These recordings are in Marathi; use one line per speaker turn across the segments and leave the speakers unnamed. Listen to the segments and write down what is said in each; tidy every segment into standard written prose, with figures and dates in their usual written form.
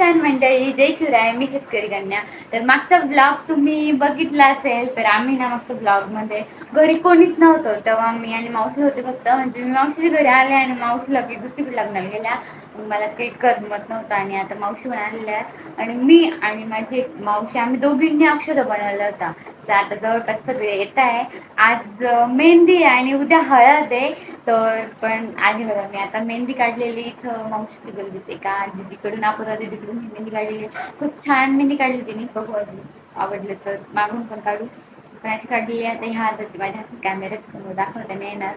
नमस्कार मंडळी, जय शिवराय. मी शेतकरी कन्या. तर मागचा ब्लॉग तुम्ही बघितला असेल तर आम्ही ना मागच्या ब्लॉगमध्ये घरी कोणीच नव्हतं. तेव्हा मी आणि मावशी होते फक्त. म्हणजे मी मावशीच्या घरी आले आणि मावशीला की दुसरीकडे लग्नाला गेल्या. मला काही करमत नव्हतं आणि आता मावशी आलेल्या आणि मी आणि माझी एक मावशी आम्ही दोघींनी अक्षता बनवला होता. तर आता जवळपास सगळे येत आहे. आज मेहंदी आहे आणि उद्या हळद आहे. तर पण आधी बघा मी आता मेहंदी काढलेली इथं मावशीची गल्लीत एका दीदीकडून अपुरा दीदीकडून मेहंदी काढलेली. खूप छान मेहंदी काढली तिने. बघू अजून आवडले तर मागून पण काढू. पण अशी काढली आता ह्या हाताची माझ्या हातात कॅमेऱ्यात समोर दाखवता नाही येणार.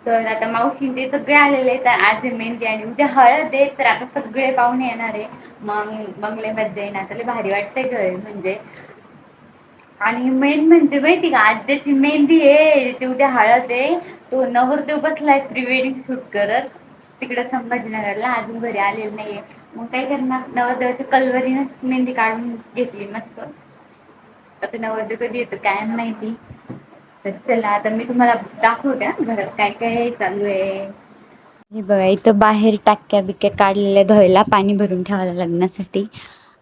तर आता मावशी ते सगळे आलेले आहेत. आज मेहंदी आणि उद्या हळद आहे. तर आता सगळे पाहुणे येणार आहे. मग लय मज्जा येणार. आता लय भारी वाटतंय घर म्हणजे. आणि मेन म्हणजे माहिती का आज ज्याची मेहंदी आहे ज्याची उद्या हळद आहे तो नवरदेव बसलाय प्री वेडिंग शूट करत तिकडे संभाजीनगरला. अजून घरी आलेलं नाहीये. मग काय करणार, नवरदेवाच्या कलवरीनच मेहंदी काढून घेतली मस्त. आता नवरदेव कधी येतो काय माहिती. तर चला आता मी तुम्हाला दाखवते घरात काय काय चालू आहे. हे बघा इथं बाहेर टाक्या बिक्या काढलेल्या धुवायला पाणी भरून ठेवायला लग्नासाठी.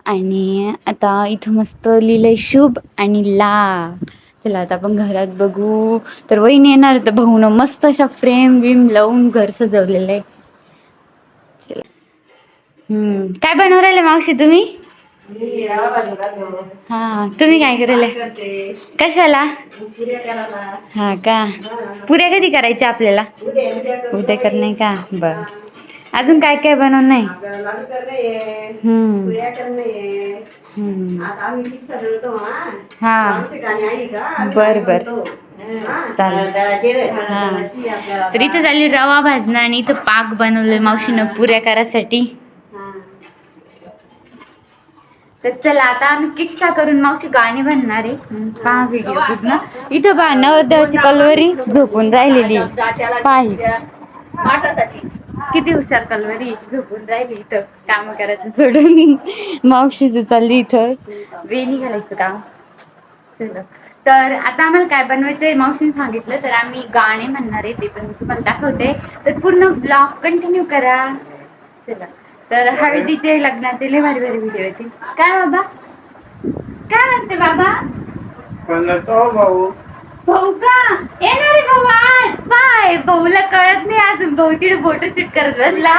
आणि आता इथं मस्त लिहिलंय शुभ आणि लाभ. चला आता आपण घरात बघू. तर वहिनी येणार तर भाऊन मस्त अशा फ्रेम बिम लावून घर सजवलेलं आहे. काय बनवून राहिले मावशी तुम्ही? हा तुम्ही काय करायला? कशाला? हा का, पुऱ्या कधी करायच्या आपल्याला? उद्या कर नाही का बर. अजून काय काय बनवणं आहे? हा बर बर चालेल. हा तर इथं झाली रवा भाजणं आणि इथं पाक बनवलं मावशीनं पुऱ्या करायसाठी. तर चला आता आम्ही किस्सा करून मावशी गाणी म्हणणार आहे. पहा व्हिडिओ पूर्ण. इथं पहा नवरदेवाची कलवरी झोपून राहिलेली. पाही किती हुशार कलवरी झोपून राहिली इथं काम करायचं सोडून. मावशीच चालली इथं वेणी घालायचं काम. तर आता आम्हाला काय बनवायचंय मावशीने सांगितलं तर आम्ही गाणे म्हणणार आहे. ते पण तुम्हाला दाखवते. तर पूर्ण ब्लॉग कंटिन्यू करा. चला तर हळदीचे लग्नाचे लय भारी भारी व्हिडिओ येतील. काय बाबा काय म्हणते बाबा? भाऊ भाऊ का येणार आहे भाऊ आज. बाय भाऊला कळत नाही अजून. भाऊ तिथे फोटोशूट करत बसला.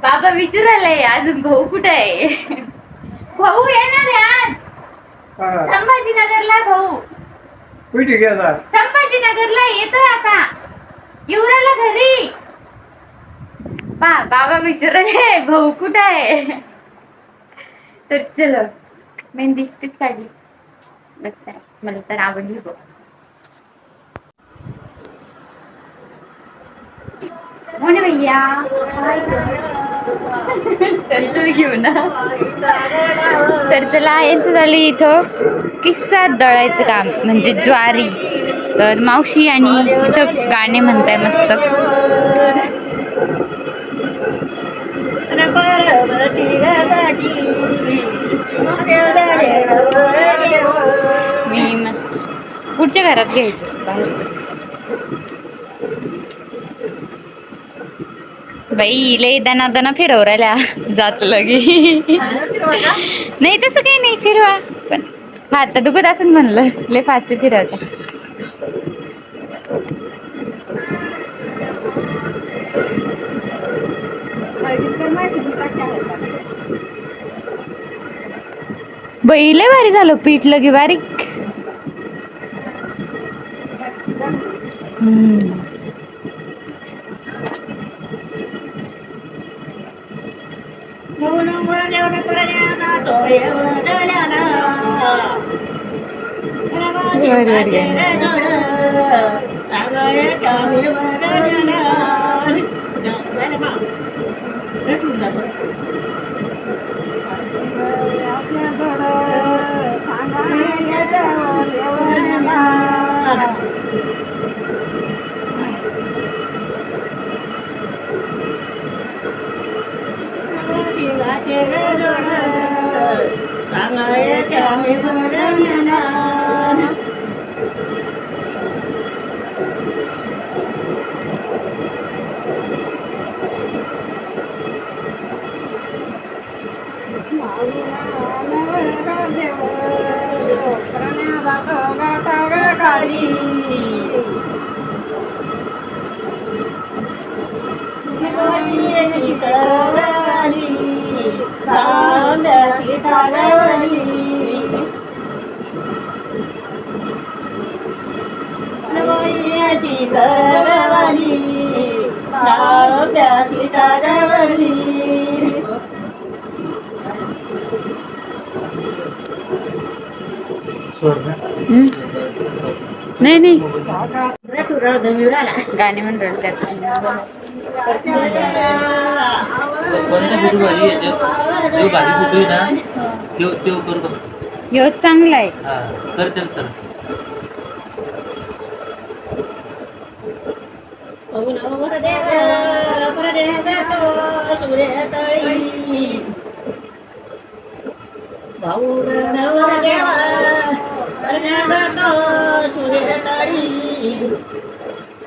बाबा विचारायलाय अजून भाऊ कुठे आहे. भाऊ येणार आहे आज संभाजीनगरला. भाऊ कुठे गेला? संभाजीनगरला येतोय आता. युवराला घरी. बाबा विचारले भाऊ कुठे आहे. तर चलो मेहंदी तीच काढली मस्त आहे. मला तर आवडली बघ. मोने भैया तर घेऊ ना. तर चला यांचं झालं इथं किस्सा दळायचं काम म्हणजे ज्वारी. तर मावशी आणि इथं गाणे म्हणताय मस्त. मी मस्त पुढच्या घरात घ्यायचं बाहेर. बाई लय दना फिरव राहिल्या जात लगे. नाही तसं काही नाही फिरवा पण हात दुखत असं म्हणलं लय फास्ट फिरवता. बाई लय भारी झालं पीठ लगे बारीक. नाही नाही गाणी म्हणून त्यात
कोणता फोटो भारी याच्यात जो भारी फोटो आहे ना तो करू बघ.
ह्यो चांगला आहे.
हा कर त्याला सर.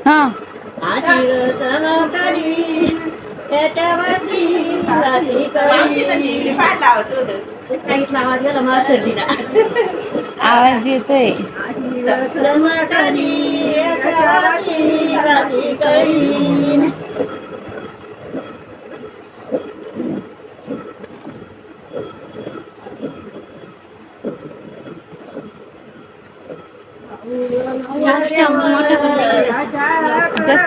हा आवाज येतोय. जास्त